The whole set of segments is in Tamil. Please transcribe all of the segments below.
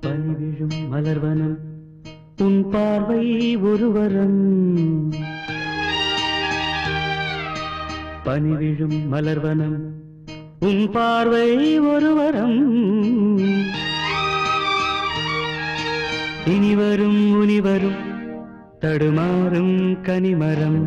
பனிவிழும் மலர்வனம் உன் பார்வை ஒருவரம். பனிவிழும் மலர்வனம் உன் பார்வை ஒருவரம். இனிவரும் முனிவரும் தடுமாறும் கனிமரம்.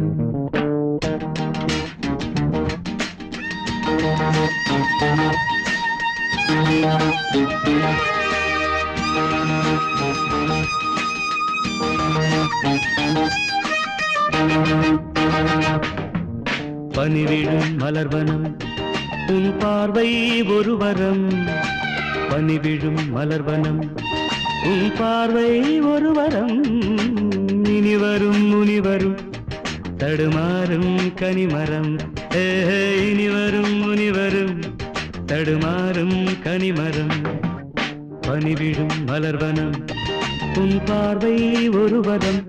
பனிவிழும் மலர்வனம் உன் பார்வை ஒருவரம். பனிவிழும் மலர்வனம் உன் பார்வை ஒருவரம். இனிவரும் முனிவரும் தடுமாறும் கனிமரம். இனிவரும் முனிவரும் தடுமாறும் கனிமரம். பனிவிழும் மலர்வனம் உன் பார்வை ஒருவரம்.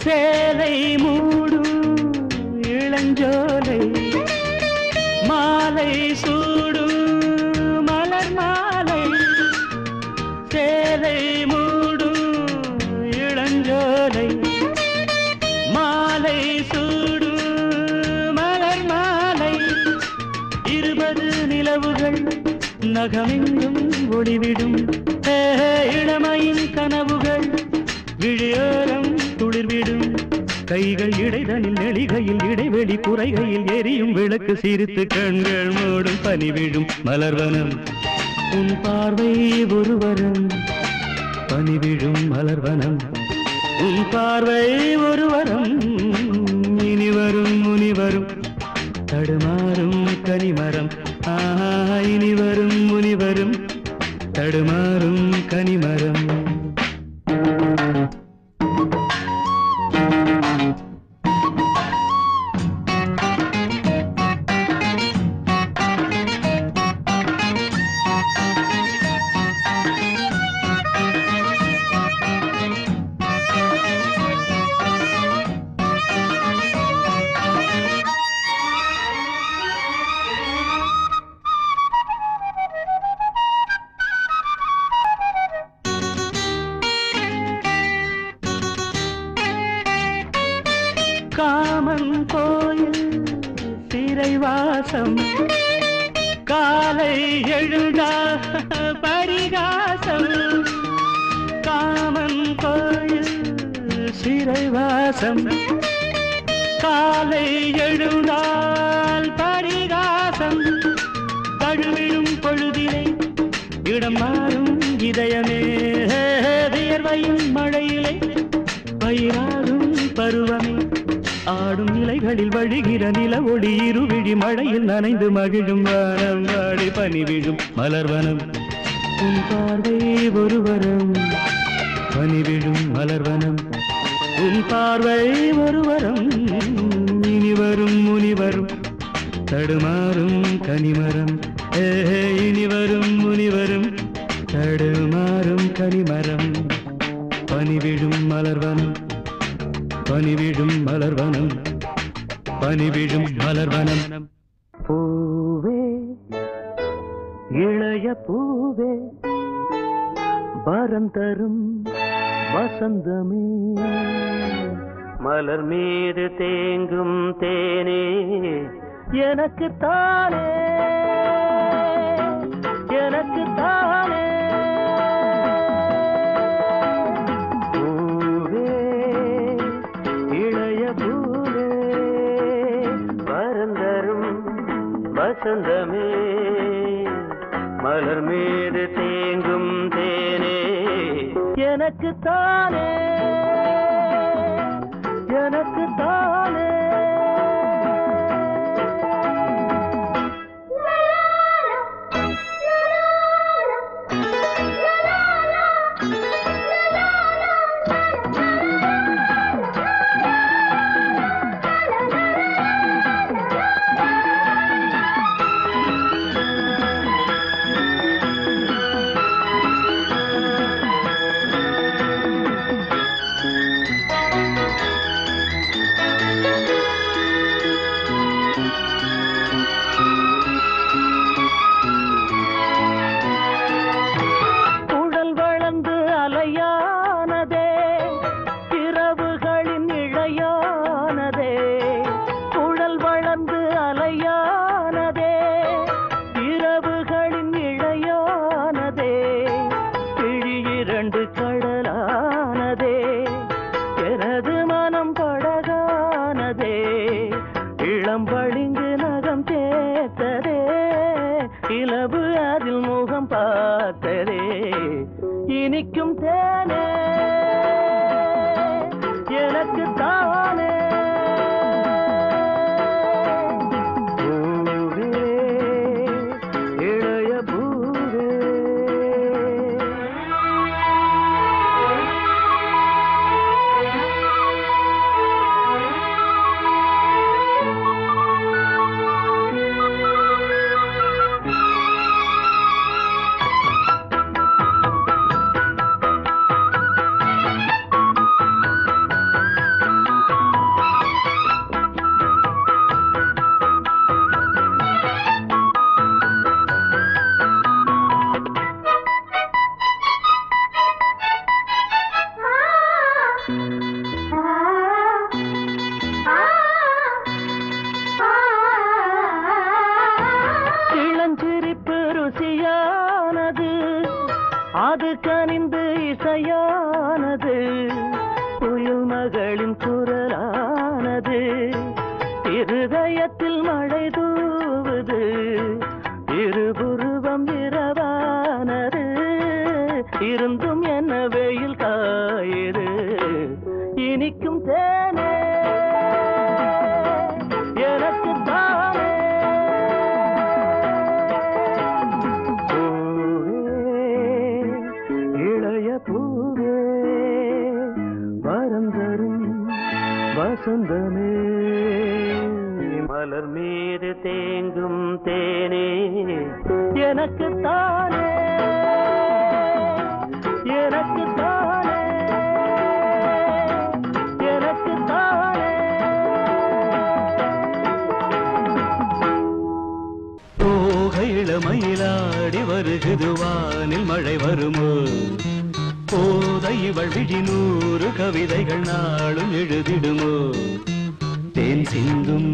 சேலை மூடும் இளஞ்சோலை மாலை சூடும் மலர் மாலை. சேலை மூடும் இளஞ்சோலை மாலை சூடும் மலர் மாலை. 20 நிலவுகள் நகமெங்கும் ஒளிவிடும். இளமையின் கனவுகள் விழியோரம் துளிர்விடும். கைகள் இடைதனில் நெளிகையில் இடைவெளி குறைகையில் எரியும் விளக்கு சிரித்து கண்கள் மூடும். பனிவிழும் மலர்வனம் உன் பார்வை ஒருவரம். பனிவிழும் மலர்வனம் உன் பார்வை ஒருவரம். இனிவரும் முனிவரும் தடுமாறும் கனிமரம். இனிவரும் முனிவரும் தடுமாறும் கனிமரம். காமன் கோயில் சிறைவாசம் காலை எழுந்தா பரிகாசம். காமன் கோயில் சிறைவாசம் காலை எழுந்தால் பரிகாசம். தழுவிடும் பொழுதிலே இடம் மாறும் இதயமே. வியர்வையும் மழையிலே பயிராகும் பருவமே. ஆடும் நிலைகளில் வழிகிற நில ஒளி இருவிழி மழையில் நனைந்து மகிழும் வானம் வாடி. பனிவிழும் மலர்வனம் உன் பார்வை ஒருவரம். பனிவிழும் மலர்வனம் உன் பார்வை ஒருவரம். இனிவரும் முனிவரும் தடுமாறும் கனிமரம். இனிவரும் முனிவரும் தடுமாறும் கனிமரம். பனிவிழும் மலர்வனம் பனிவிழும் மலர்வனம். பனிவிழும் மலர்வனம். பூவே இளைய பூவே வரம் தரும் வசந்தமே. மலர் மீது தேங்கும் தேனே எனக்கு தானே எனக்கு தானே. வசந்தமே மலர் மீது தேங்கும் தேனே எனக்கு தானே எனக்கு தானே. இலவு அதில் முகம் பார்த்ததே இனிக்கும் தேனே எனக்கு தானே அது கனிந்து இசையானது புயல் மகளின் குரலானது இருதயத்தில் மழை தூவுது இருபுருவம் இரவானது இருந்தும் என்ன வெயில் காயுது இனிக்கும் தேனே எனக்கு தானே பூவே வரம் தரும் வசந்தமே மலர் மீது தேங்கும் தேனே எனக்கு தானே எனக்கு தானே எனக்கு தானே போகையில மயிலாடி வருகுது வானில் மழை வருமோ போதை இவள் விழி 100 கவிதைகள் நாளும் எழுதிடுமோ தேன் சிந்தும்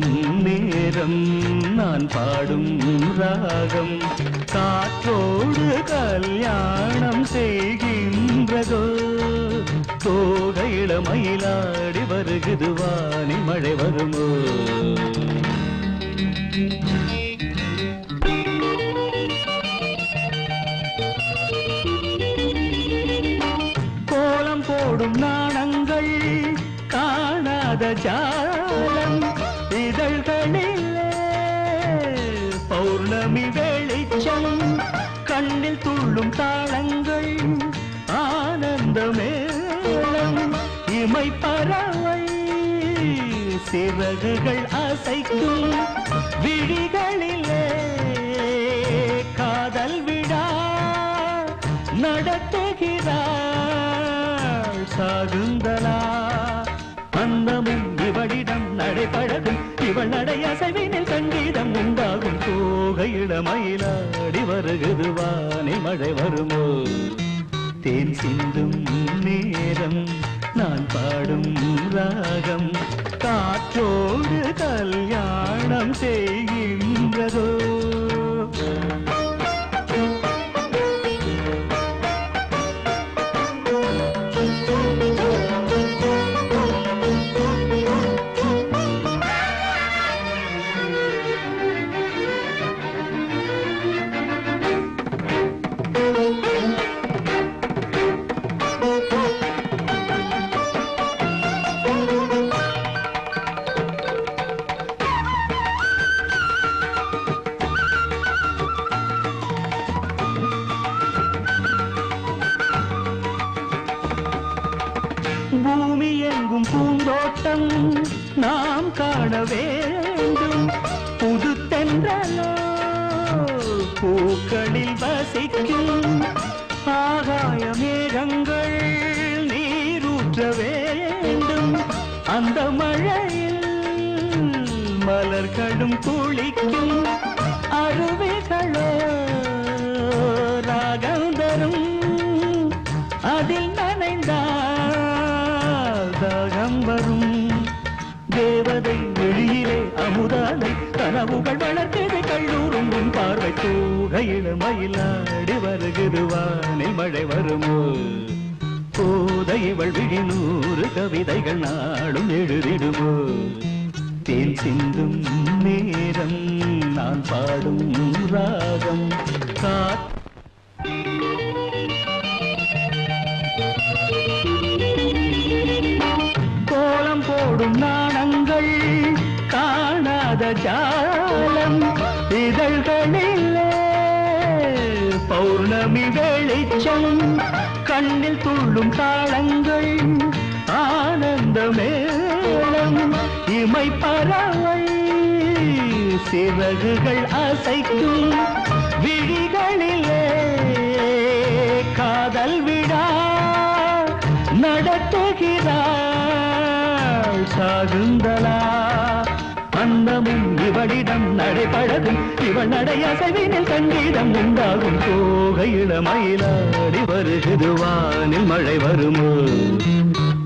நேரம் நான் பாடும் ராகம் காற்றோடு கல்யாணம் செய்கின்றதோ போகையில மயிலாடி வருகுது வானில் மழை வருமோ போடும் நாணங்கள் காணாத ஜாலம் இதழ்களிலே பௌர்ணமி வெளிச்சம் கண்ணில் துள்ளும் தாளங்கள் ஆனந்த மேளம் இமை பறவை சிறகுகள் அசைக்கும் விழிகளிலே காதல் விழா நடத்துகிறார் சாகுந்தலா அந்தமும் இவளிடம் நடைபழகும் இவள் நடை அசைவினில் சங்கீதம் உண்டாகும் போகையில மயிலாடி வருகுது வானில் மழை வருமோ தேன் சிந்தும் நேரம் நான் பாடும் ராகம் காற்றோடு கல்யாணம் செய்கின்றதோ பூமி எங்கும் பூந்தோட்டம் நாம் காண வேண்டும் புது தென்றலோ பூக்களில் வசிக்கும் ஆகாய மேகங்கள் நீரூற்ற வேண்டும் அந்த மழையில் மலர்களும் குளிக்கும் அருவிகளோ ராகம் தரும் அதில் நனைந்தால் தாகம் வரும் தேவதை வெளியிலே அமுதானை கனவுகள் வளர்த்தது கல்லூரும் உன் பார்வை தூகையில மயிலாடி வருகுது வானில் மழை வருமோ போதை இவள் விழி 100 கவிதைகள் நாளும் எழுதிடுமோ தேன் சிந்தும் நேரம் நான் பாடும் ராகம் கோலம் போடும் நாணங்கள் காணாத ஜாலம் இதழ்களிலே பௌர்ணமி வெளிச்சம் கண்ணில் துள்ளும் தாளங்கள் ஆனந்த மேளம் இமை பறவை சிறகுகள் அசைக்கும் விழிகளிலே காதல் விடா நடத்துகிறாள் சாகுந்தலா அந்தமும் இவளிடம் நடைபழகும் இவள் நடை அசைவினில் சங்கீதம் உண்டாகும் தோகை இளமயிலாடி வருகிறது வானில் மழை வருமோ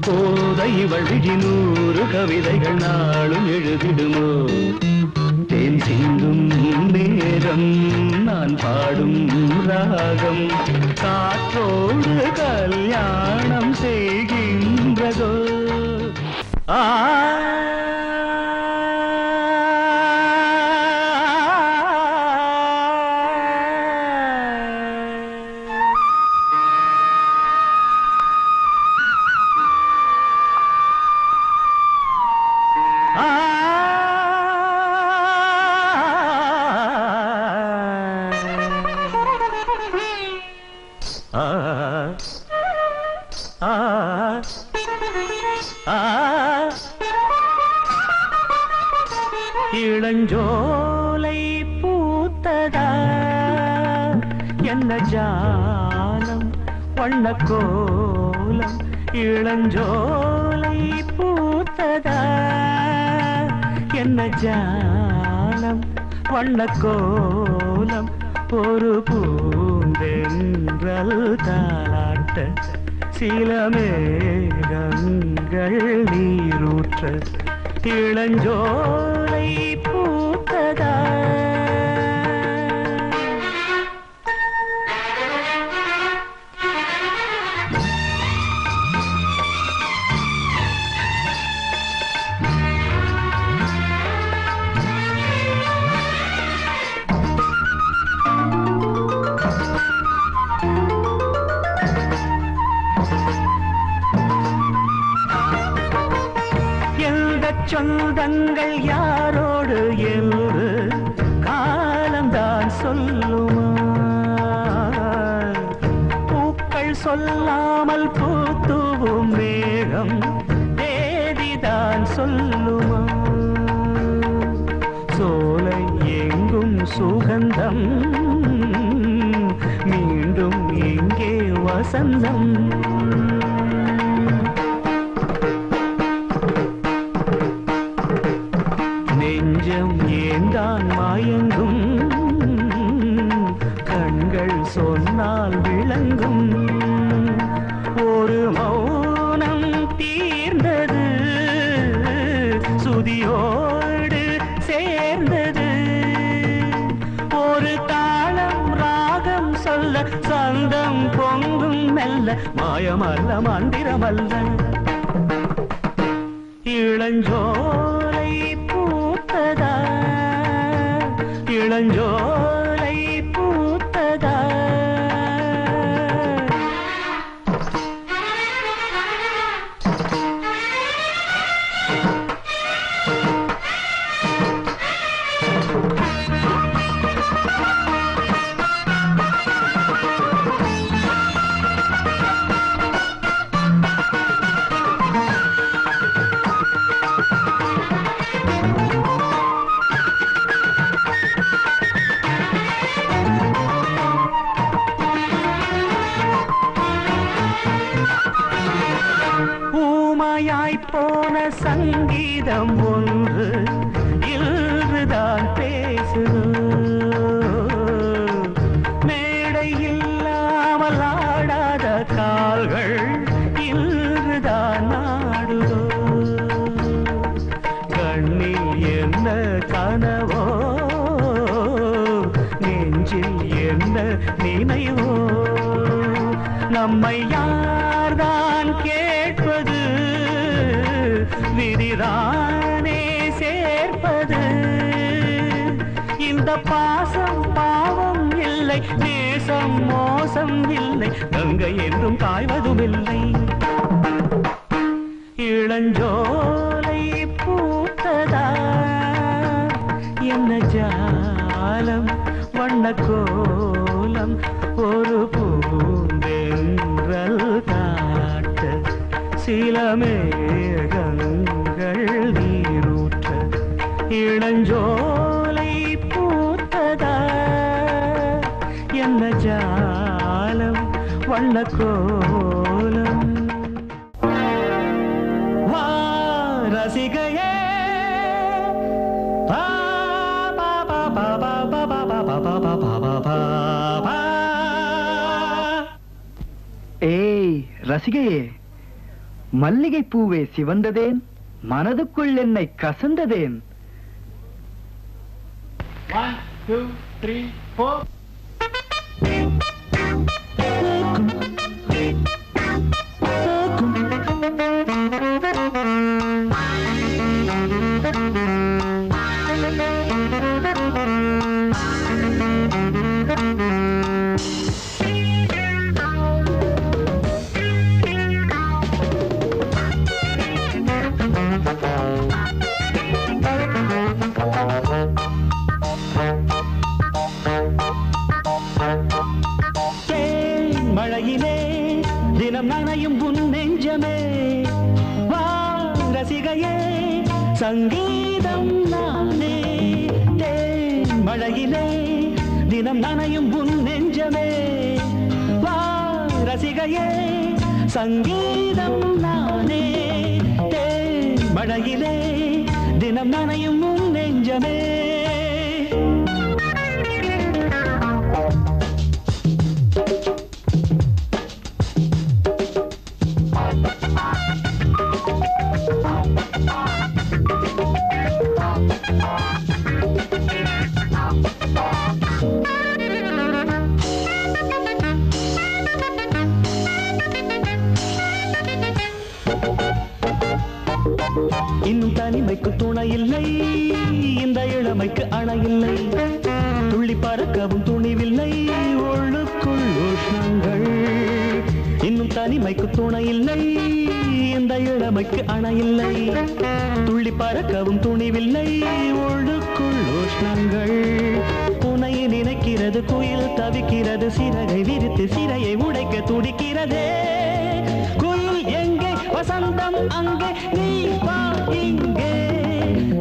போதை இவள் விழி 100 கவிதைகள் நாளும் எழுதிடுமோ தேன் சிந்தும் நேரம் நான் பாடும் ராகம் காற்றோடு கல்யாணம் செய்கின்றதோ இளஞ்சோலை பூத்ததா என்ன ஜாலம் வண்ணக்கோலம் இளஞ்சோலை பூத்ததா என்ன ஜாலம் வண்ணக்கோலம் ஒரு பூந்தென்றல் தாலாட்ட சில மேகங்கள் நீரூற்ற இளஞ்சோலை பூத்ததா சொந்தங்கள் யாரோடு என்று காலம்தான் சொல்லுமா பூக்கள் சொல்லாமல் பூத்துவும் மேகம் தேதிதான் சொல்லுமா சோலை எங்கும் சுகந்தம் மீண்டும் இங்கே வசந்தம் ஏந்தான் மாயங்கும் கண்கள் சொன்னால் விளங்கும் ஒரு மௌனம் தீர்ந்தது சுதியோடு சேர்ந்தது ஒரு தாளம் ராகம் சொல்ல சந்தம் பொங்கும் மெல்ல மாயமல்ல மந்திரமல்ல இளஞ்சோலை பூத்ததா இளஞ்சோலை பூத்ததா போன சங்கீதம் ஒன்று இன்றுதான் பேசுது மேடை இல்லாமல் ஆடாத கால்கள் இன்றுதான் நாடுதோ கண்ணில் என்ன கனவோ நெஞ்சில் என்ன நினைவோ நம்மை யார்தான் கேட்பது விதிதானே சேர்ப்பது இந்த பாசம் பாவம் இல்லை, நேசம் மோசம் இல்லை, கங்கை என்றும் காய்வதும் இல்லை. இளஞ்சோலை பூத்ததா என்ன ஜாலம் வண்ண கோலம், ஒரு பூந்தென்றல் காட்ட சில மேகங்கள் நீரூற்ற. இளஞ்சோலை பூத்ததா என்ன ஜாலம் வண்ண கோலம். வா ரசிகையே ஏய் ரசிகையே, மல்லிகை பூவே சிவந்ததேன், மனதுக்குள் என்னை கசந்ததேன். 1 2 3 4. மழையிலே தினம் நனையும் உன் நெஞ்சமே, வா ரசிகையே சங்கீதம் நானே. தேன் மழையிலே தினம் நனையும் உன் நெஞ்சமே, வா ரசிகையே சங்கீதம் நானே. தேன் மழையிலே தினம் நனையும் உன் நெஞ்சமே. இன்னும் தனிமைக்கு துணை இல்லை, இந்த இளமைக்கு அணை இல்லை, துள்ளி பறக்கவும் துணிவில்லை, உள்ளுக்குள் உஷ்ணங்கள். இன்னும் தனிமைக்கு துணை இல்லை, இந்த இளமைக்கு அணை இல்லை, துள்ளி பறக்கவும் துணிவில்லை, உள்ளுக்குள் உஷ்ணங்கள். புனை நினைக்கிறது குயில் தவிக்கிறது, சிறகை விரித்து சிறையை உடைக்க துடிக்கிறதே. குயில் எங்கே வசந்தம் அங்கே, நீ வா இங்கே.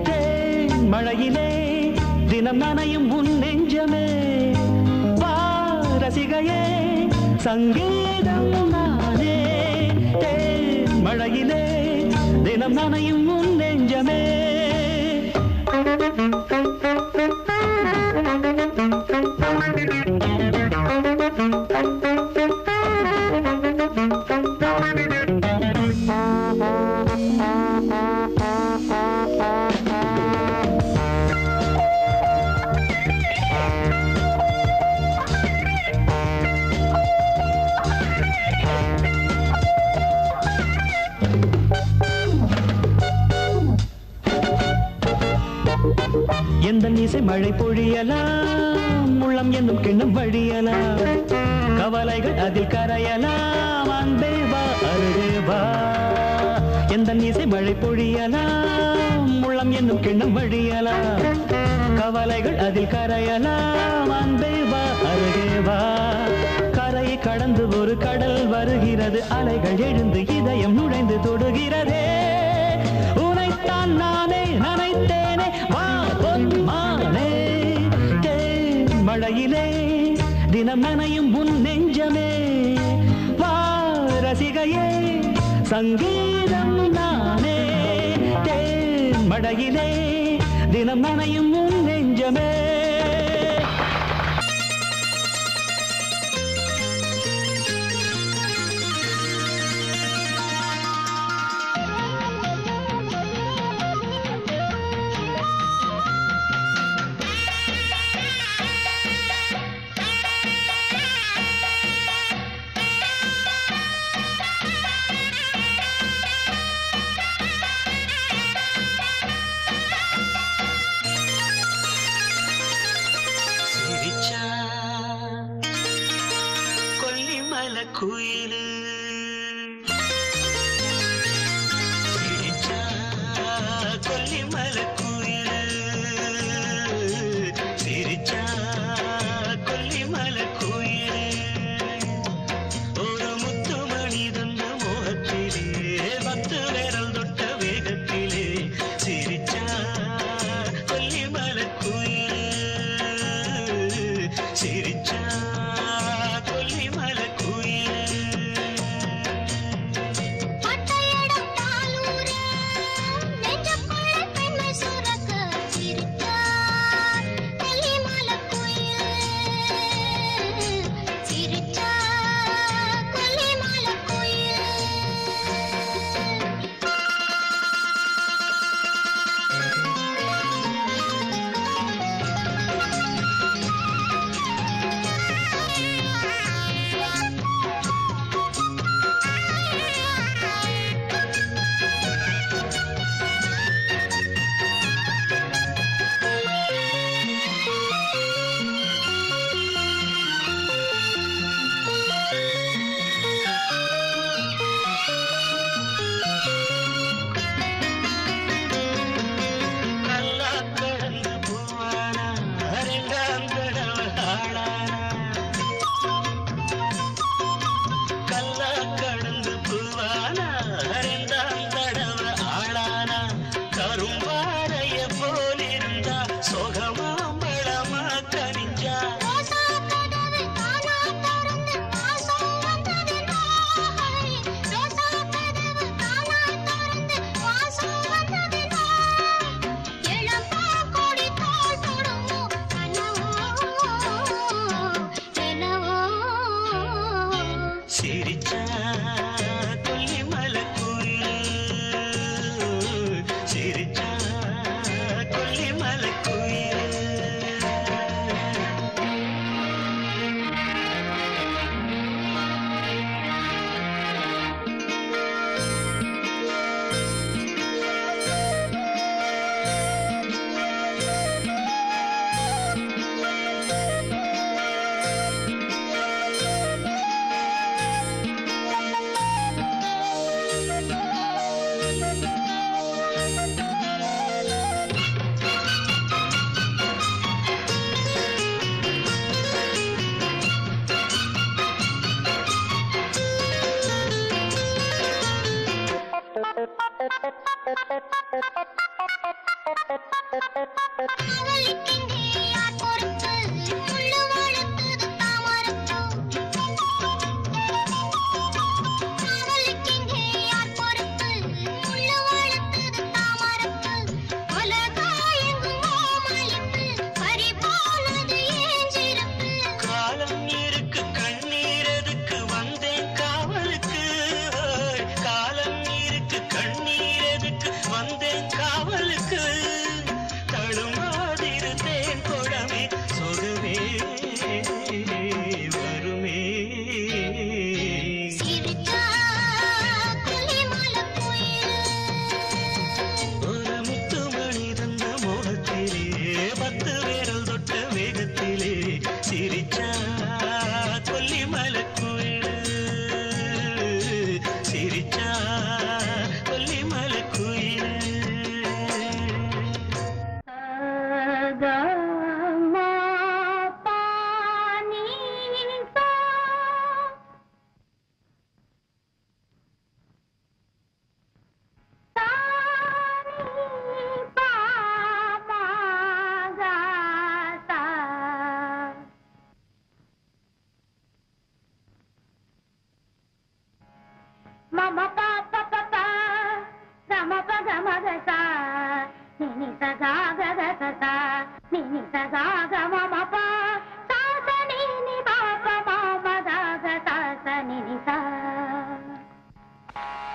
தேன் மழையிலே தினம் நனையும் உன் நெஞ்சமே, வா ரசிகையே சங்கீதம் நானே. தேன் மழையிலே தினம் நனையும் உன் நெஞ்சமே. எந்த இசை மழை பொழியலாம், உள்ளம் என்னும் கிண்ணம் வழியலாம், கவலைகள் அதில் கரையலாம், அன்பே வா அருகே வா. எந்த இசை மழை பொழியலாம், உள்ளம் என்னும் கிண்ணம் வழியலாம், கவலைகள் அதில் கரையலாம், அன்பே வா அருகே வா. கரையை கடந்து ஒரு கடல் வருகிறது, அலைகள் எழுந்து இதயம் நுழைந்து தொடுகிறதே. உனைத்தான் நானே நினைத்தேனே, வா பொன்மானே. தேன் மழையிலே தினம் நனையும் உன் நெஞ்சமே, வா ரசிகையே சங்கீதம் நானே. தேன் மழையிலே தினம் நனையும் உன் நெஞ்சமே. குயிலு சிரிச்சா கொல்லிமலை குயிலு சிரிச்சா கொல்லிமலை குயிலு ஒரு முத்து மணி தந்த மோகத்திலே பத்து விரல் தொட்ட வேகத்திலே சிரிச்சா கொல்லிமலை குயிலு சிரிச்சா கொல்லிமலை குயிலு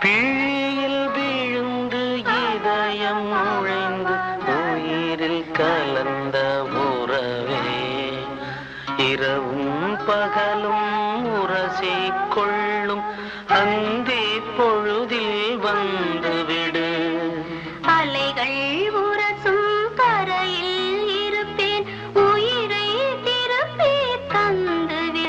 பிழியில் விழுந்து இதயம் நுழைந்து உயிரில் கலந்த உறவே இரவும் பகலும் உரசிக் கொள்ளும் அந்தி பொழுதில் வந்துவிடு. அலைகள் உரசும் கரையில் இருப்பேன், உயிரை திருப்பி தந்துவிடு.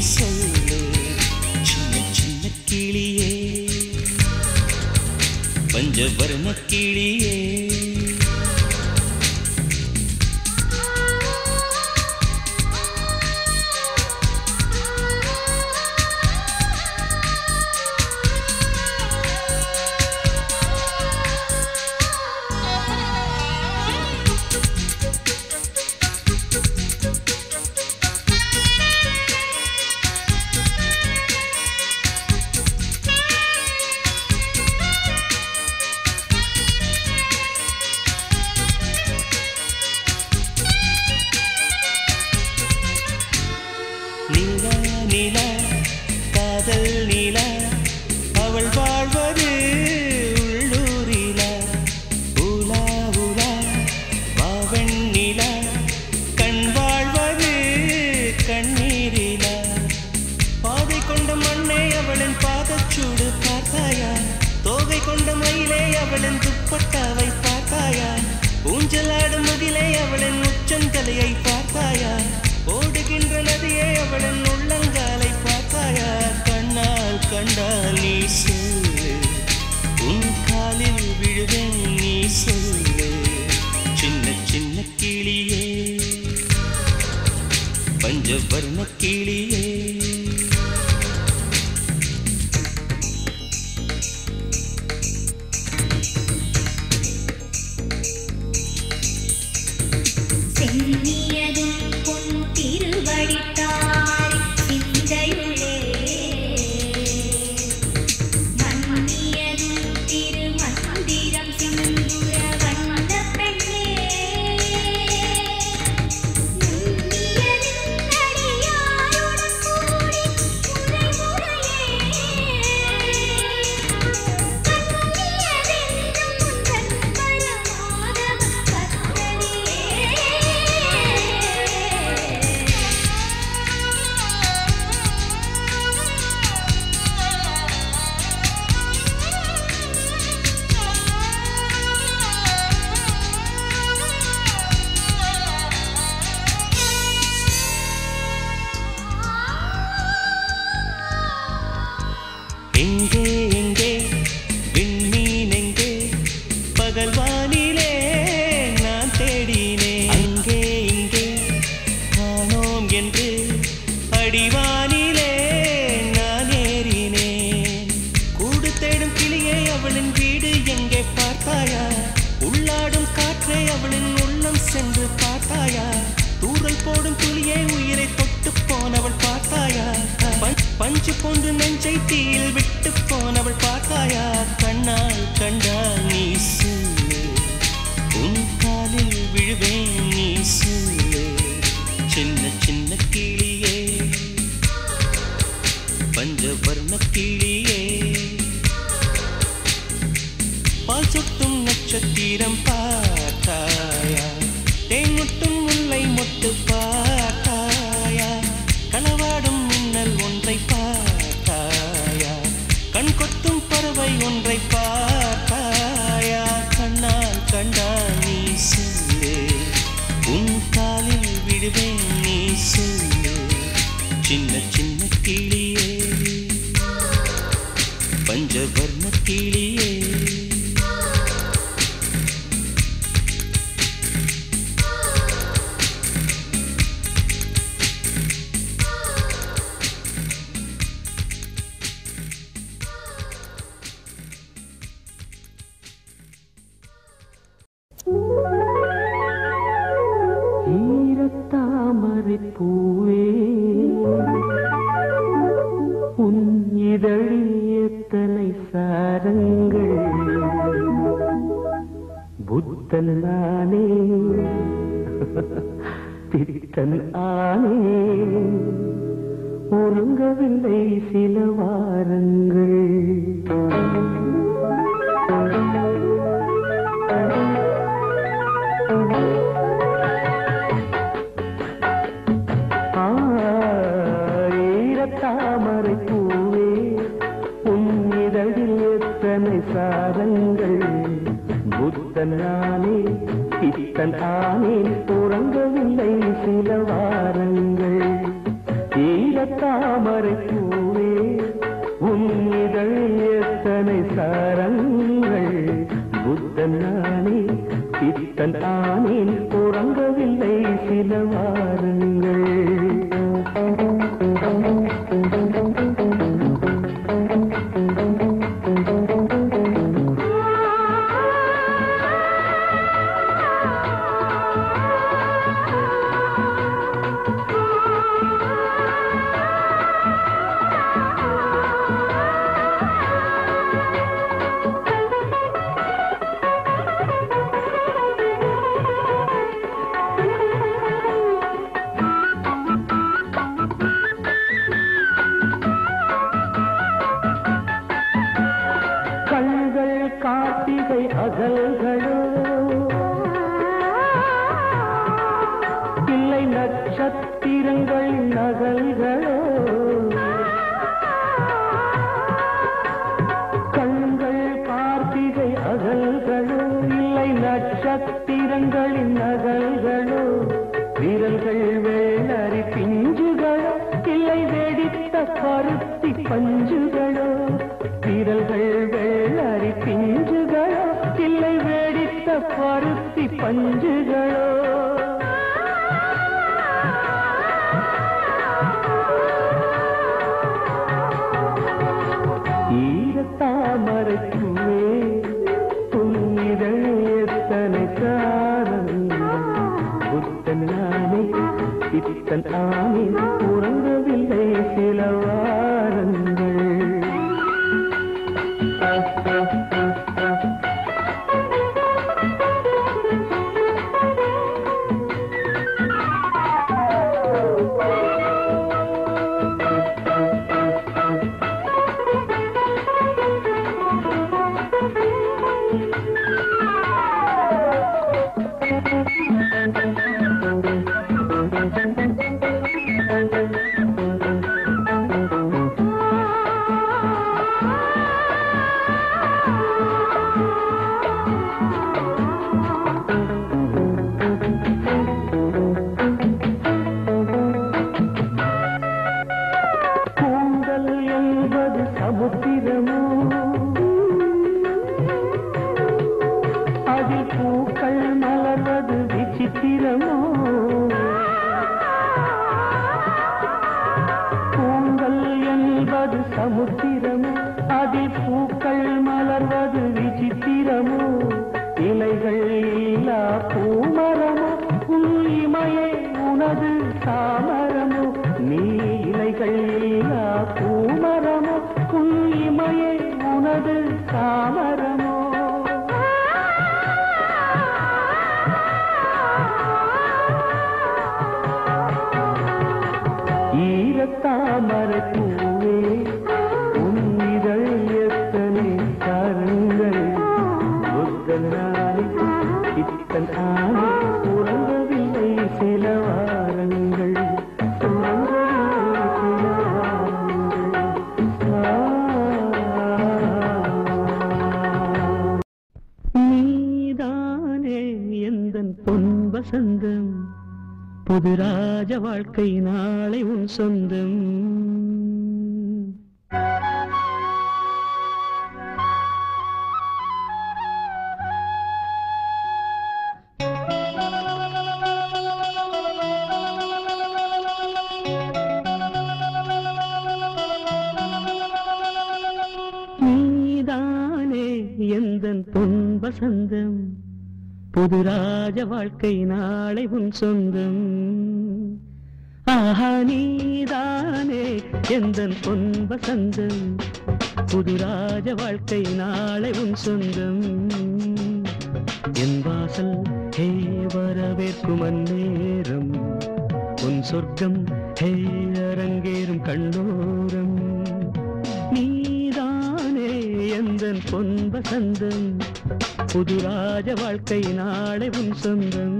சொல்லு சின்ன சின்ன கிளியே பஞ்சவர்ண கிளியே பஞ்சவர்ண கிளியே சென்னியதும் பொன் திருவடித்தாய் சிந்தையுளே மன்னியதும் திருமந்திரம் சிந்துர வந்த பெண்ணே நுண்ணியதும் அடியாருடன் கூடி முறை முறையே கண்ணியதென்றும் உந்தன் பரமாதவ எங்கே எங்கே விண்மீன் எங்கே பகல்வானிலே நான் தேடினேன் அங்கே இங்கே காணோம் என்று அடிவானிலே நான் ஏறினேன் கூடு தேடும் கிளியை அவளின் வீடு எங்கே பார்த்தாயா உள்ளாடும் காற்றை அவளின் உள்ளம் சென்று பார்த்தாயா தூறல் போடும் துளியை உயிரை தொட்டு போனவள் பார்த்தாயா பஞ்சு போன்று நெஞ்சை தீயில் விட்டு போனவள் பார்த்தாயா கண்ணால் கண்டால் நீ சொல்லு உன் காலில் விழுவேன் நீ சொல்லு சின்ன சின்ன கிளியே பஞ்சவர்ண கிளியே பால் சொட்டும் நட்சத்திரம் பார்த்தாயா தேன் முட்டும் முல்லை மொட்டு பார்த்தாயா களவாடும் மின்னல் ஒன்றை பார்த்தாயா கண் கொத்தும் பறவை ஒன்றை பார்த்தாயா கண்ணால் கண்டால் நீ சொல்லு உன் காலில் விடுவேன் நீ சொல்லு சின்ன சின்ன கிளியே பஞ்சவர்ண கிளியே ஈரத்தாமரை பூவே உன் இதழில் எத்தனை சாரங்கள் புத்தன் நானே பித்தன் ஆனே உறங்கவில்லை சில வாரங்கள் தாமரை பூவே உன் இதழில் எத்தனை சாரங்கள் புத்தன் நானே பித்தன் ஆனே உறங்கவில்லை சில வாரங்கள் ஈரத்தாமரை பூவே உன் இதழ் எத்தனை சாரங்கள் புத்தன் நானே பித்தன் ஆனேன் உறங்கவில்லை சில வாரங்கள் கார்த்திகை அகல்களோ இல்லை நட்சத்திரங்கள் நகல்களோ கண்கள் கார்த்திகை அகல்களோ இல்லை நட்சத்திரங்களின் நகல்களோ விரல்கள் வேளறி பிஞ்சுகளோ இல்லை வெடித்த பருத்தி பஞ்சுகளோ விரல்கள் வேளறி பிஞ்சுகளோ இல்லை வெடித்த பருத்தி பஞ்சுகளோ ஈரத்தாமரை பூவே புன்னிதழ் எத்தனை காரங்கள் புத்தன் நானே பித்தன் ஆனே உறங்கவில்லை சில வாரங்கள் சமுத்திரமோ அதில் பூக்கள் மலர்வது விசித்திரமோ பூங்கள் என்பது சமுத்திரமோ அதில் பூக்கள் மலர்வது விசித்திரமோ இலைகள் இல்லா பூமரமோ இமயே உனது சாமரமோ நீ இலைகள் இல்லா பூமரமோ இமயே உனது சாமரமோ ஈரத்தாமரை பூவே உன் இதழ் எத்தனை கரங்கள் புத்தன் நானே பித்தன் ஆனே உறங்கவில்லை சில வாரங்கள் நீதானே எந்தன் பொன் வசந்தம் புது ராஜ வாழ்க்கை நாளை உன் சொந்தம் நீதானே எந்தன் பொன் வசந்தம் புது ராஜ வாழ்க்கை நாளை உன் சொந்தம் ஆஹா நீதானே எந்தன் பொன் வசந்தம் புது ராஜ வாழ்க்கை நாளை உன் சொந்தம் என் வாசல் ஹே வரவேற்கும் அந்நேரம் உன் சொர்க்கம் ஹே அரங்கேறும் கண்ணோரம் நீதானே எந்தன் பொன் வசந்தம் புது ராஜ வாழ்க்கை நாளை உன் சொந்தம்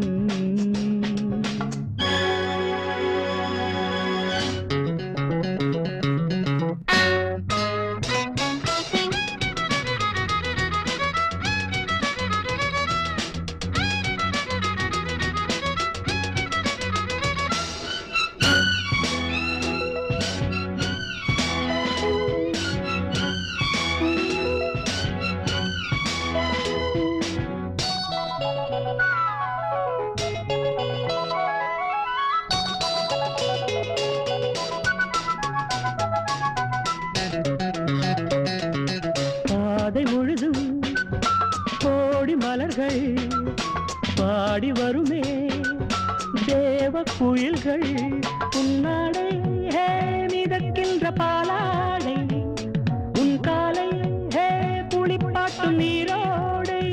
மிதக்கின்ற பாலாடை உன் காலை குளிப்பாட்டும் நீரோடை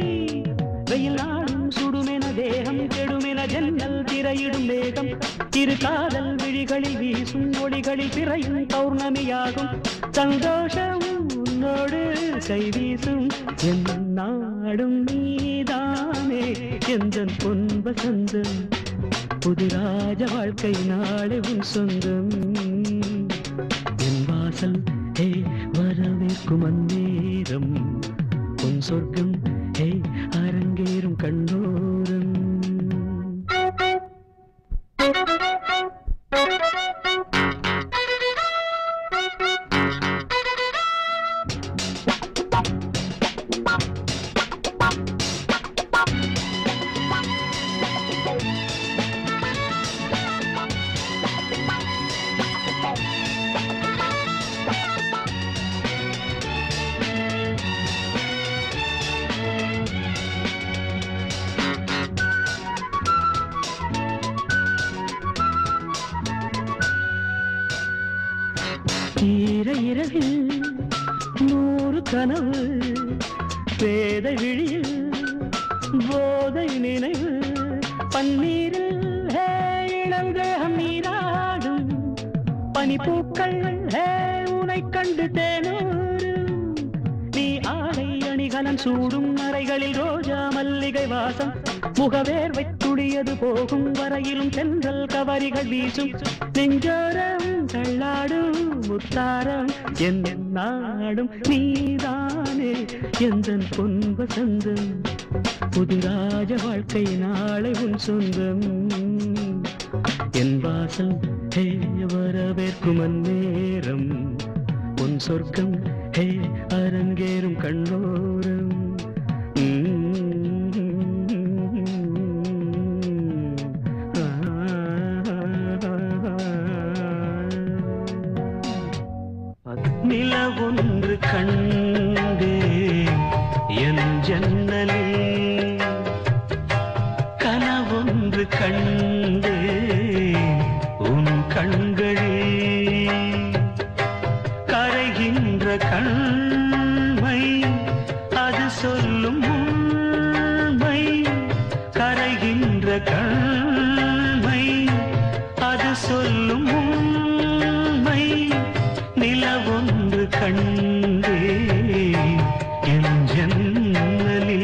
வெயில் நாளும் சுடுமென தேகம் கெடுமென ஜன்னல் திரையிடும் வேகம் இரு காதல் விழிகளில் வீசும் ஒளிகளில் திரையும் பௌர்ணமியாகும் சந்தோஷம் உன்னோடு கை வீசும் என் நாடும் நீதானே எந்தன் பொன் வசந்தம் புது ராஜ வாழ்க்கை நாளை உன் சொந்தம் என் வாசல் வரவேற்கும் அந்நேரம் உன் சொர்க்கம் அரங்கேறும் கண்ணோரம் இரவில் 100 கனவு பேதை விழியில் போதை நினைவு பன்னீரில் இளந்தேகம் நீராடும் பனிப்பூக்கள் உனை கண்டு தேனூரும் நீ ஆடை அணிகலன் சூடும் அறைகளில் ரோஜா மல்லிகை வாசம் முகவேர்வை துளியது போகும் வரையிலும் தென்றல் கவரிகள் வீசும் நெஞ்சோரம் தள்ளாடும் முத்தாரம் என் நாடும் நீதானே எந்தன் பொன் வசந்தம் புது ராஜ வாழ்க்கை நாளை உன் சொந்தம் என் வாசல் வரவேற்கும் அந்நேரம் உன் சொர்க்கம் அரங்கேறும் கண்ணோரம் நிலவொன்று கண்டே என் ஜன்னலில் கனவொன்று கண்டே உன் கண்களில் கரைகின்ற கண்மை அது சொல்லும் உண்மை கரைகின்ற கண்மை அது சொல்லும் உண்மை நிலவொன்று கண்டே என் ஜன்னலில்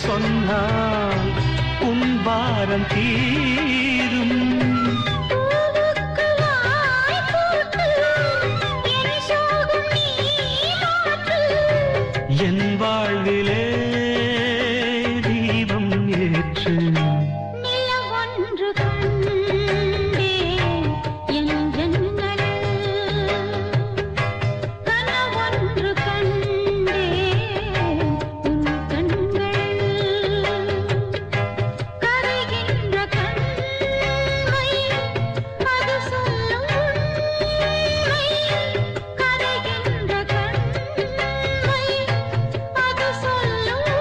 சொன்னால் உன் பாரம் தீரும் என் வாழ்விலே தீபம் ஏற்று சொல்லும்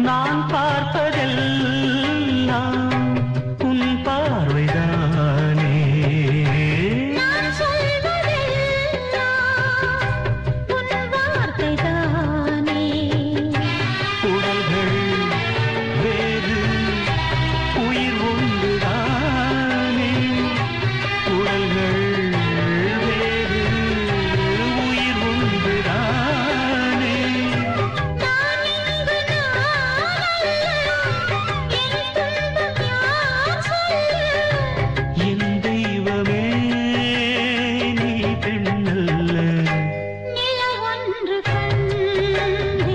நான் பார்ப்பதெல்லாம் உன் பார்வைதானே. நான் சொல்வதெல்லாம் உன் வார்த்தைதானே. உடல்கள் வேறு உயிர் ஒன்றுதானே. உடல்கள் வேறு உயிர் ஒன்றுதானே. நான் இங்கு நானல்ல, என் துன்பம் யார் சொல்ல? என் தெய்வமே நீ பெண்ணல்ல. நிலவொன்று கண்டேன்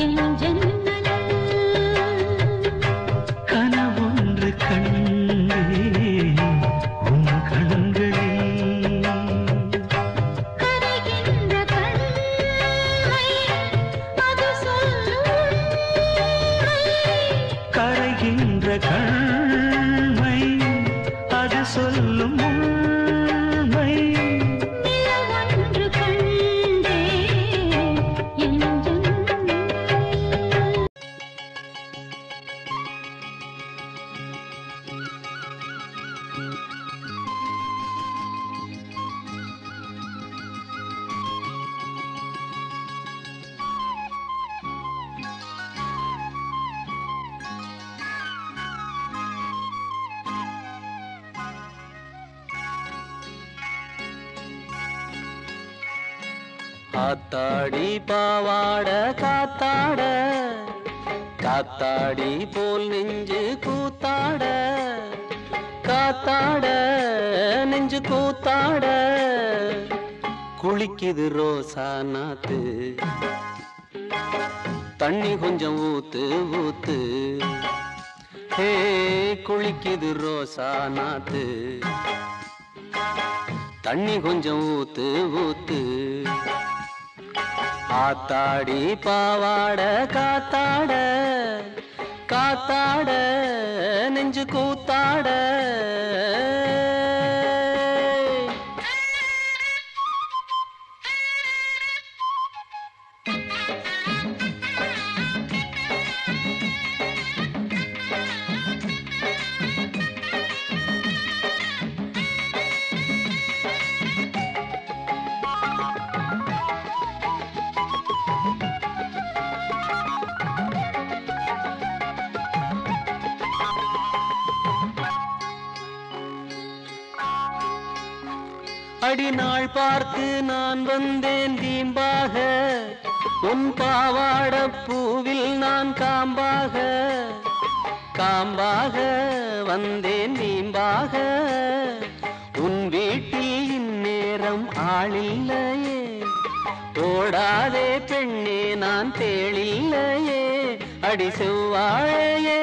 என் ஜன்னலில். கனவொன்று கண்டேன் உன் கண்களில். கரைகின்ற கண்மை அது சொல்லும் உண்மை. கரைகின்ற கண்மை அது சொல்லும் உண்மை. நிலவொன்று கண்டேன் என் ஜன்னலில். ஆத்தாடி பாவாட காத்தாட, காத்தாடி போல் நெஞ்சு கூத்தாட, காத்தாட நெஞ்சு கூத்தாட. குளிக்குது ரோசா நாத்து, தண்ணி கொஞ்சம் ஊத்து ஊத்து. ஹே குளிக்குது ரோசா நாத்து, தண்ணி கொஞ்சம் ஊத்து ஊத்து. ஆத்தாடி பாவாட காத்தாட, காத்தாட நெஞ்சு கூத்தாட. அடி நாள் பார்த்து நான் வந்தேன் தீம்பாக, உன் பாவாட பூவில் நான் காம்பாக, காம்பாக வந்தேன் தீம்பாக. உன் வீட்டில் இந்நேரம் ஆளில்லையே, ஓடாதே பெண்ணே நான் தேளில்லையே. அடி செவ்வாழையே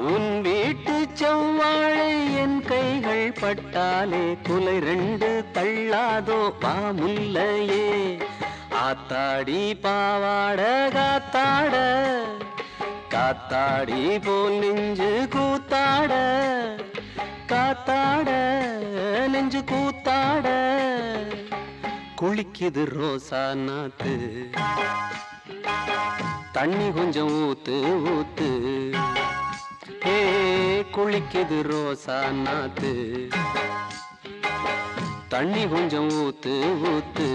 உன் வீட்டு செவ்வாழை என் கைகள் பட்டாலே குலை ரெண்டு தள்ளாதோ பாமுல்லையே. ஆத்தாடி பாவாட காத்தாட, காத்தாடி போல் நெஞ்சு கூத்தாட, காத்தாட நெஞ்சு கூத்தாட. குளிக்குது ரோசா நாத்து, தண்ணி கொஞ்சம் ஊத்து ஊத்து. ஹே குளிக்குது ரோசா நாத்து, தண்ணி கொஞ்சம் ஊத்து ஊத்து.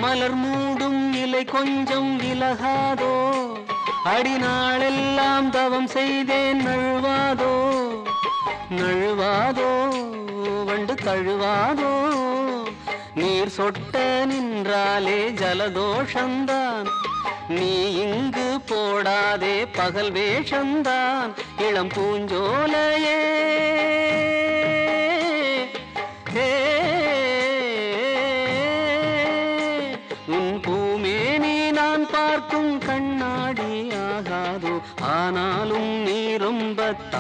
மலர் மூடும் இலை கொஞ்சம் விலகாதோ, அடிநாளெல்லாம் தவம் செய்தேன் நழுவாதோ, நழுவாதோ வண்டு தழுவாதோ. நீர் சொட்ட நின்றாலே ஜலதோஷந்தான், நீ இங்கு போடாதே பகல் வேஷந்தான். இளம் பூஞ்சோலையே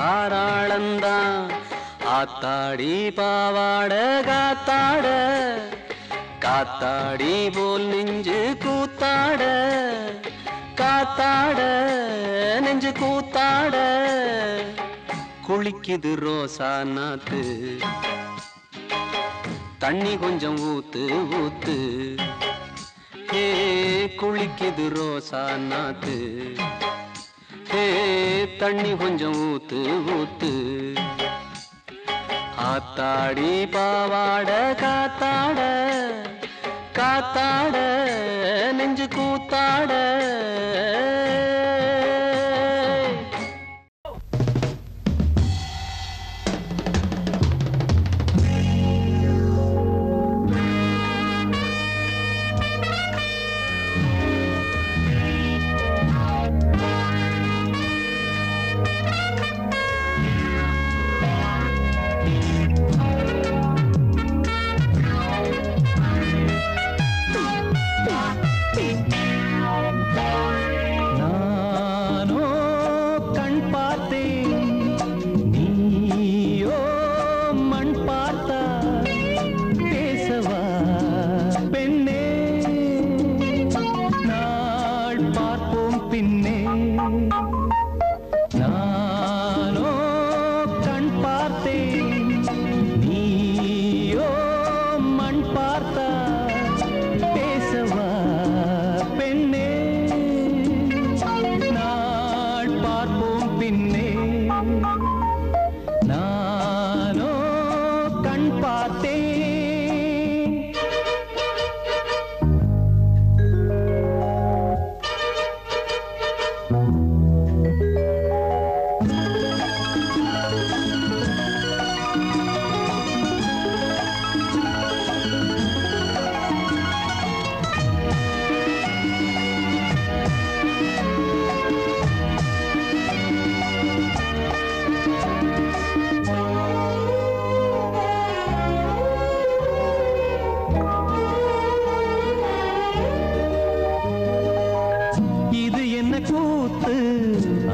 தாராளந்தான் ஆத்தாடி பாவாட காத்தாட காத்தாடி போல் நெஞ்சு கூத்தாட காத்தாட நெஞ்சு கூத்தாட குளிக்குது ரோசா நாத்து தண்ணி கொஞ்சம் ஊத்து ஊத்து ஹே குளிக்குது ரோசா நாத்து ஹே தண்ணி கொஞ்சம் ஊத்து ஊத்து ஆத்தாடி பாவாட காத்தாட காத்தாட நெஞ்சு கூத்தாட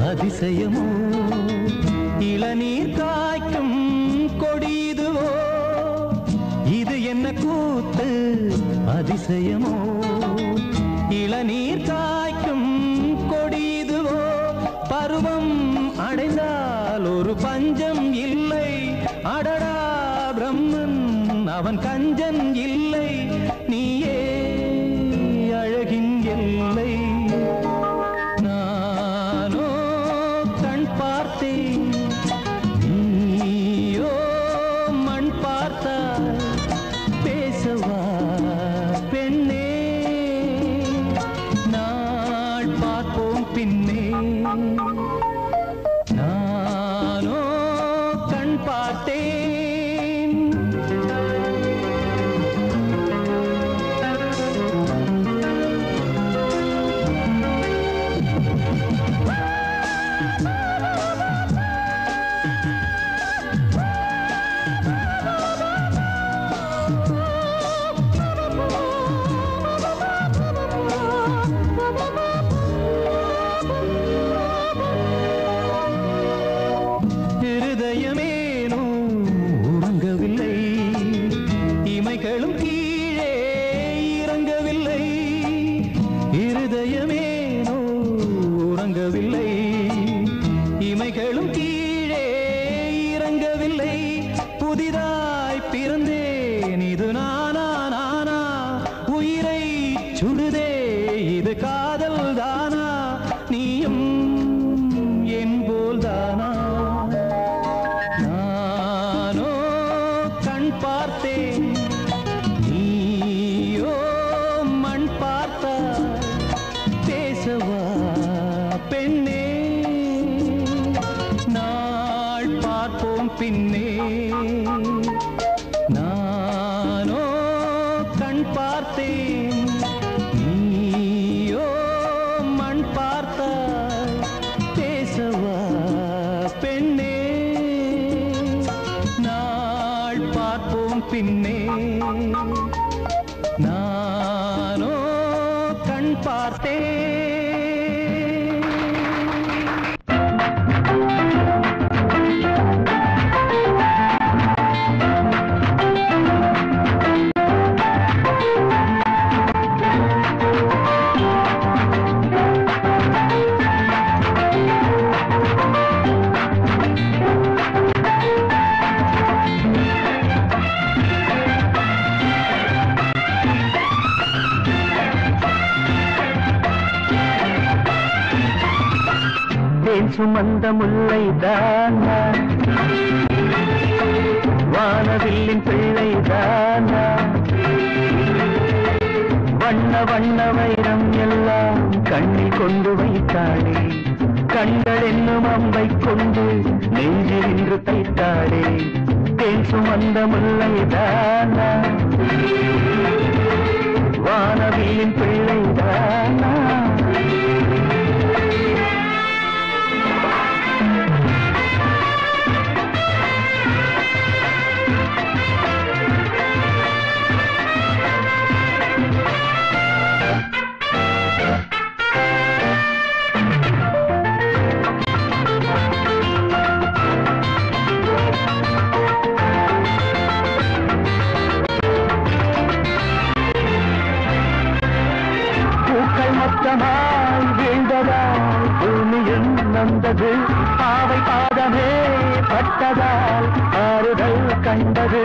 அதிசயமோ இளநீர் காய்க்கும் கொடிதுவோ இது என்ன கூத்து அதிசயமோ இளநீர் காய்க்கும் கொடிதுவோ பருவம் அடைந்தால் ஒரு பஞ்சம் இல்லை அடடா பிரம்மன் அவன் கஞ்சன் இல்லை நீயே அழகின் எல்லை சுமந்த முல்லைதானா வானவில்லின் பிள்ளைதானா வண்ண வண்ண வைரம் எல்லாம் கண்ணில் கொண்டு வைத்தாளே கண்கள் என்னும் அம்பை கொண்டு நெஞ்சில் இன்று தைத்தாளே தேன் சுமந்த முல்லைதானா வானவில்லின் பிள்ளைதானா வீழ்ந்ததால் பூமியில் நந்தது பாவை பாதமே பட்டதால் ஆறுதல் கண்டது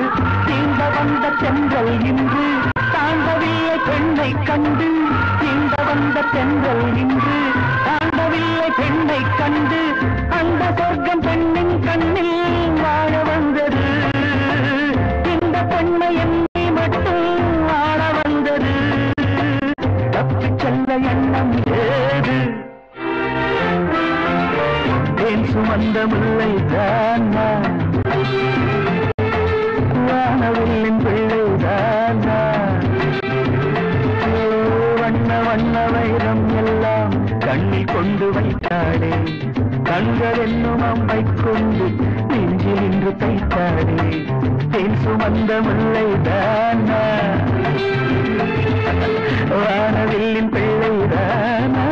தீண்ட வந்த தென்றல் இன்று தாண்டவில்லை பெண்ணை கண்டு தீண்ட வந்த தென்றல் இன்று தாண்டவில்லை பெண்ணை கண்டு அந்த சொர்க்கம் பெண்ணின் கண்ணில் வாழ வந்தது இந்த பெண்ணை என்னை மட்டும் வாழ வந்தது தப்பிச் செல்ல எண்ணம் ஏது தேன் சுமந்த முல்லைதானா வானவில்லின் பிள்ளைதானா வண்ண வண்ண வைரம் எல்லாம் கண்ணில் கொண்டு வைத்தாளே கண்கள் என்னும் அம்பை கொண்டு நெஞ்சில் இன்று தைத்தாளே தேன் சுமந்த முல்லைதானா வானவில்லின் பிள்ளைதானா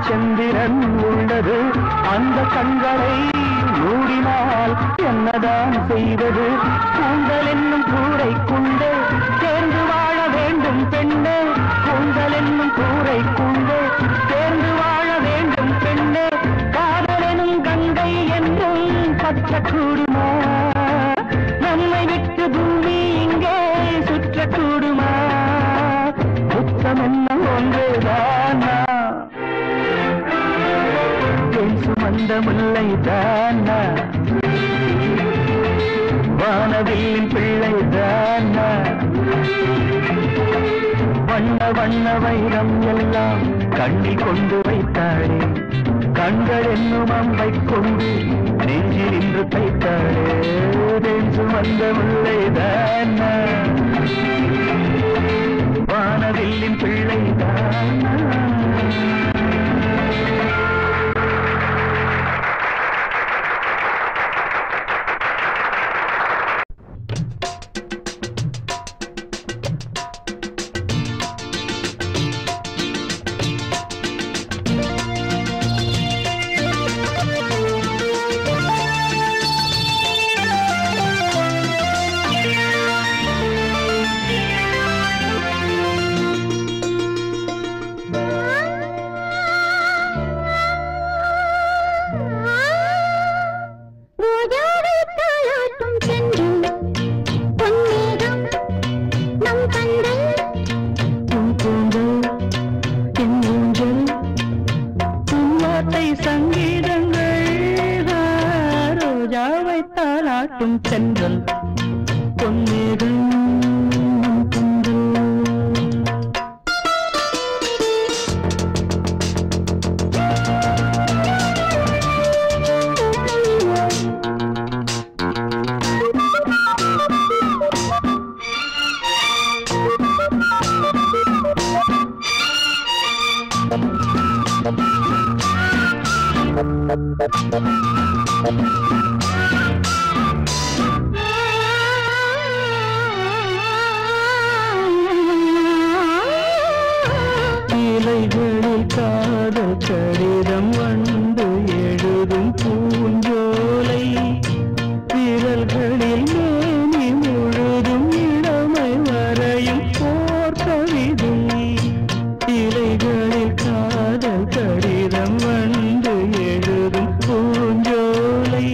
சந்திரன் உள்ளது அந்த கண்களை மூடினால் என்னதான் செய்வது கூந்தல் என்னும் கூரைக்குள்ளே சேர்ந்து வாழ வேண்டும் பெண்ணே கூந்தல் என்னும் கூரைக்குள்ளே சேர்ந்து வாழ வேண்டும் பெண்ணே காதலெனும் கங்கை என்றும் பற்றக்கூடுமா நம்மை விட்டு பூமி இங்கே சுற்றக்கூடுமா புத்தம் என்ன ஒன்றுதானா சுமந்த முல்லைதானா வானவில்லின் பிள்ளைதானா வண்ண வண்ண வைரம் எல்லாம் கண்ணில் கொண்டு வைத்தாளே கண்கள் என்னும் அம்பை கொண்டு நெஞ்சில் இன்று தைத்தாளே தேன் சுமந்த முல்லைதானா வானவில்லின் பிள்ளைதானா தென்றல் பொன்னேகம் பூஞ்சோலை விரல்களில் மேனி முழுதும் இளமை வரையும் போர் கவிதை இலைகளில் காதல் கடிதம் வந்து எழுதும் பூஞ்சோலை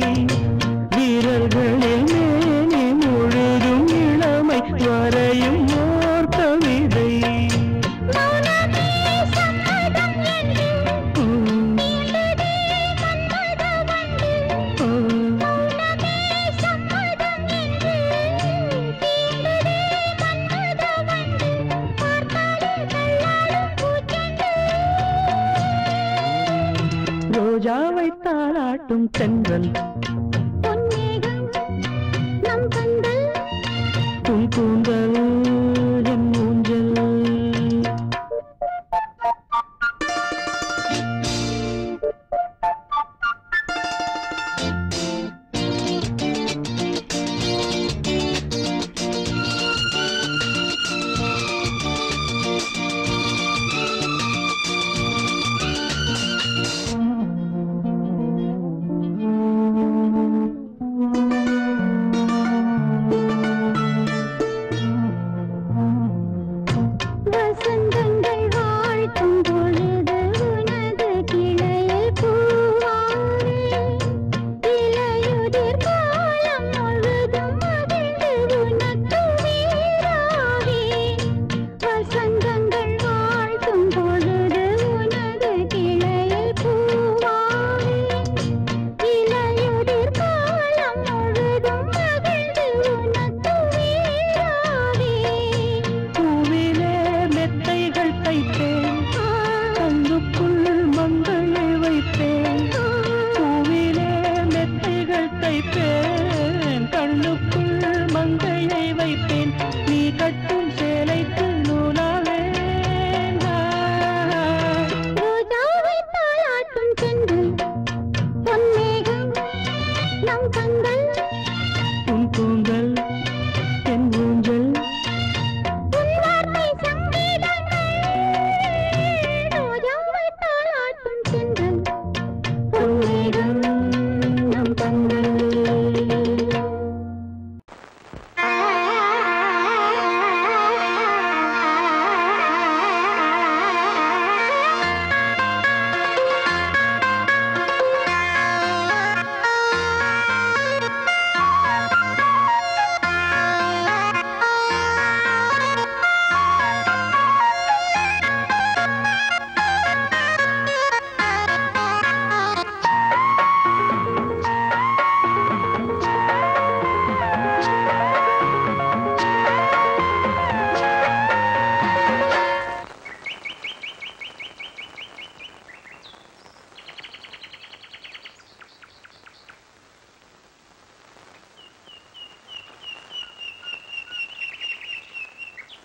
வீரர்களில் மேனி முழுதும் இளமை வரையும் ஓர் கவிதை ரோஜாவை தாளாட்டும் தென்றல் உன் கூந்தல் என் ஊஞ்சல்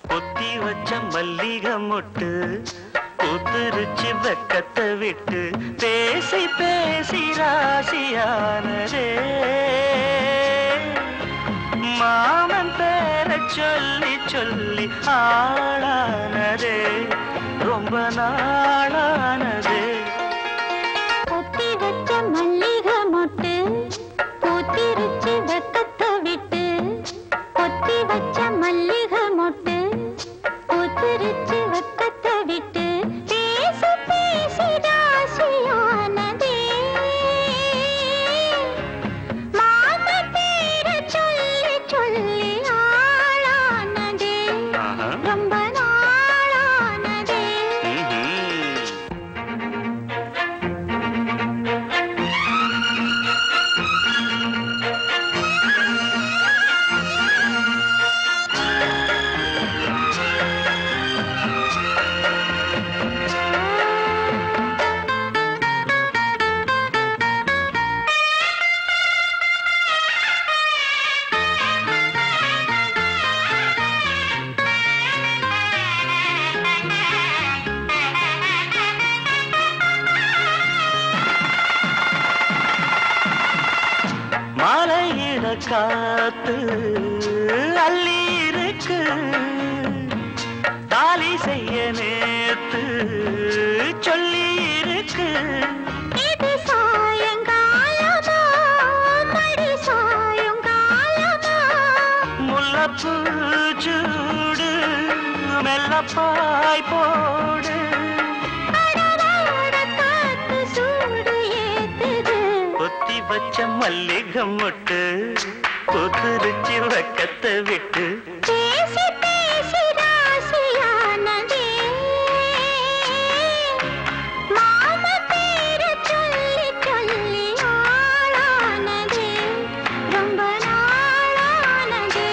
பொத்தி வச்ச மல்லிகை மொட்டு பூத்துருச்சு வெக்கத்தை விட்டு பேசி பேசி ராசியானதே மாமன் பேர சொல்லி சொல்லி ஆளானதே ரொம்ப நாளானதே பொத்தி வச்ச மல்லிகை மொட்டு பூத்திருச்சு வெக்கத்தை விட்டு பொத்தி வச்ச மல்லிகை மொட்டு பூத்திருச்சு வெக்கத்தை விட்டு பேசி பேசி ராசியானதே மாமன் பேர சொல்லி சொல்லி ஆளானதே ரொம்ப நாளானதே மாலையிட காத்து அள்ளி இருக்கு தாலி செய்ய நேத்து சொல்லி இருக்கு இது சாயங்காலமா பூச்சூடு மெல்லப்பாய் போடு பொத்தி வச்ச மல்லிகை மொட்டு புதுரிச்சி வக்கத்தை விட்டு பேசி பேசி ராசியானதே மாம பேரு சொல்லி சொல்லி ஆளானதே ரொம்ப நாளானதே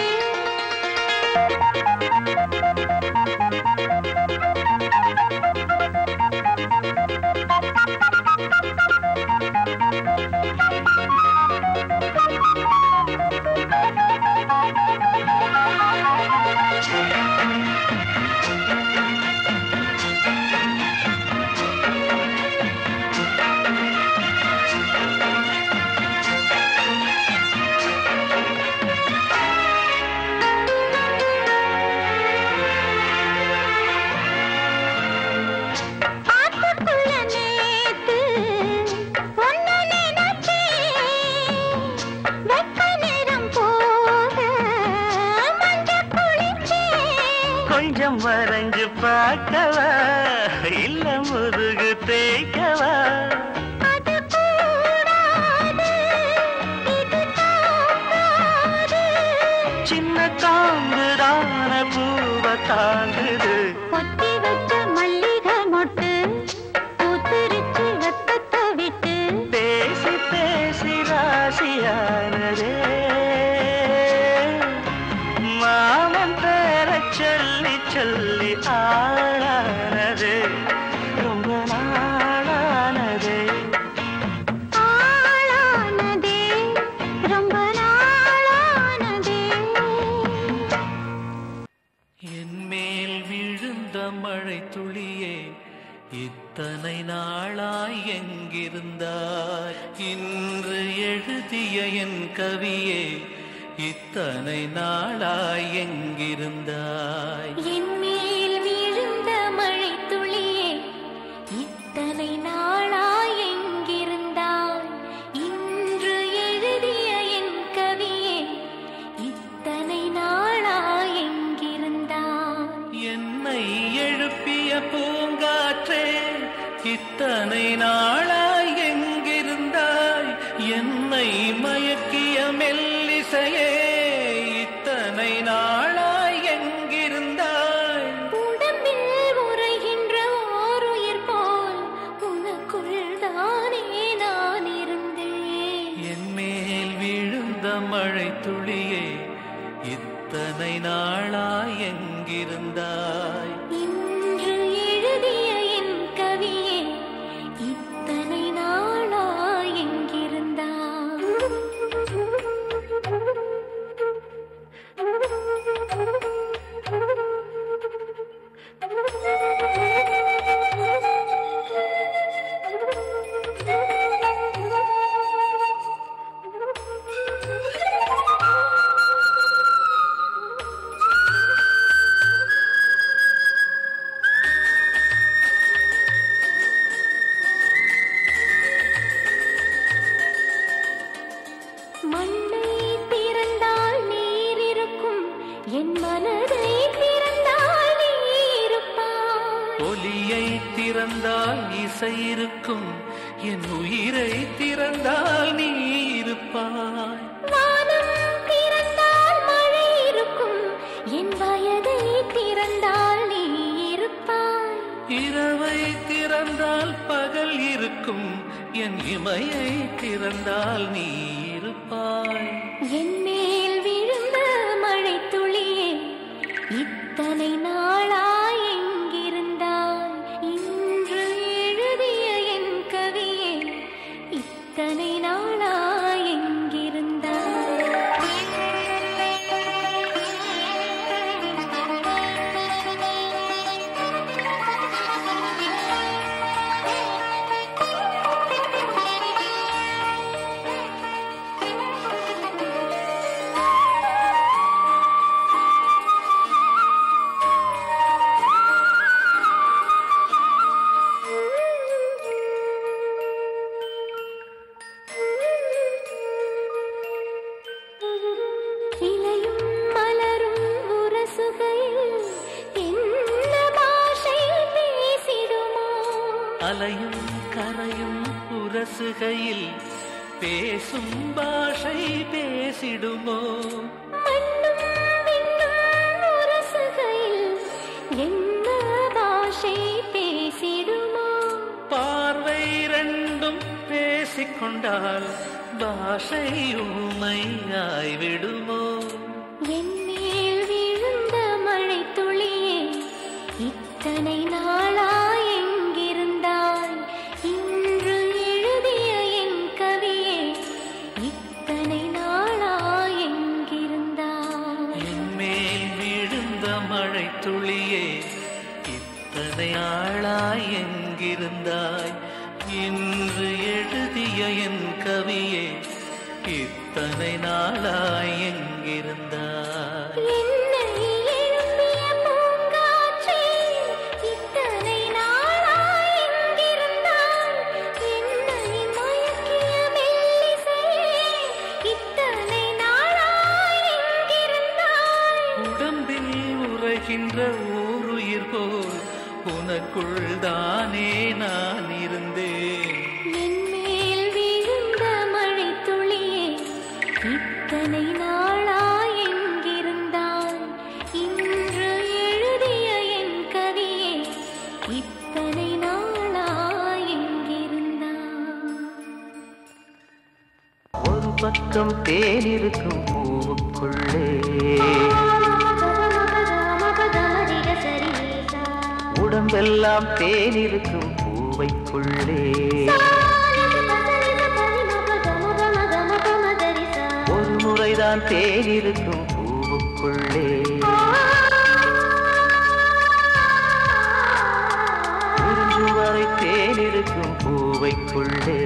கொஞ்சம் வரைஞ்சு பார்க்கவா இல்ல முதுகு தேய்க்கவா சின்ன காம்புதான பூவ தாங்குது பொத்தி வச்ச மல்லிகை மொட்டு பூத்திருச்சு ரத்தத்தை விட்டு பேசி பேசி ராசியானதே மாமன் பேர சொல்லி சொல்லி ஆளானது ரொம்ப நாளானதே ஆளானதே ரொம்ப நாளானதே என் மேல் விழுந்த மழை துளியே இத்தனை நாளாய் எங்கிருந்தாய் இன்று எழுதிய என் கவியே இத்தனை நாளாய் எங்கிருந்தாய் என் மேல் விழுந்த மழை துளியே இத்தனை நாளாய் எங்கிருந்தாய் இன்று எழுதிய என் கவியே இத்தனை நாளாய் எங்கிருந்தாய் என்னை எழுப்பிய பூங்காற்றே இத்தனை நாளாய் எங்கிருந்தாய் என்னை மயக்கிய மெல்லிசையே இத்தனை நாளாய் எங்கிருந்தாய் உடம்பில் உறைகின்ற ஓர் உயிர் போல் உனக்குள் தானே நான் இருந்தேன் என் மேல் விழுந்த மழை துளியே இத்தனை நாளாய் எங்கிருந்தாய் இன்று எழுதிய என் கவியே இத்தனை நாளாய் எங்கிருந்தாய் மண்ணை திறந்தால் நீர் இருக்கும் என் மனதை திறந்தால் நீ இருப்பாய் ஒலியை திறந்தால் இசை இருக்கும் என் உயிரை திறந்தால் நீ இருப்பாய் வானம் திறந்தால் மழை இருக்கும் என் வயதை திறந்தால் நீ இருப்பாய் இரவை திறந்தால் பகல் இருக்கும் என் இமையை திறந்தால் நீ இருப்பாய் என் மேல் விழுந்த மழை துளியே இத்தனை நாளாய் எங்கிருந்தாய் இன்று எழுதிய என் கவியே இத்தனை நாளாய் எங்கிருந்தாய் அலையும் கரையும் உரசுகையில் பேசும் பாஷை பேசிடுமோ? மண்ணும் விண்ணும் உரசுகையில் என்ன பாஷை பேசிடுமோ? பார்வை ரெண்டும் பேசிக்கொண்டால் பாஷை ஊமையாய்விடுமோ? என் மேல் விழுந்த மழை துளியே, இத்தனை நாளாய் எங்கிருந்தாய்? இன்று எழுதிய என் கவியே, இத்தனை நாளாய் எங்கிருந்தாய்? என் மேல் விழுந்த மழை துளியே, இத்தனை நாளாய் எங்கிருந்தாய்? இன்று எழுதிய என் கவியே, இத்தனை நாளாய் எங்கிருந்தாய்? என்னை எழுப்பிய பூங்காற்றே, இத்தனை நாளாய் எங்கிருந்தாய்? என்னை மயக்கிய மெல்லிசையே, இத்தனை நாளாய் எங்கிருந்தாய்? உடம்பில் உறைகின்ற ஓருயிர் போல் உனக்குள் தானே நான் இருந்தேன். என் மேல் விழுந்த மழை துளியே, இத்தனை நாளாய் எங்கிருந்தாய்? இன்று எழுதிய என் கவியே, இத்தனை நாளாய் எங்கிருந்தாய்? ஒரு பக்கம் தேன் இருக்கும் பூவுக்குள்ளே, உடம்பெல்லாம் தேன் இருக்கும் பூவைக்குள்ளே. ஒரு முறைதான் தேன் இருக்கும் பூவுக்குள்ளே, உறிஞ்சும் வரை தேன் இருக்கும் பூவைக்குள்ளே.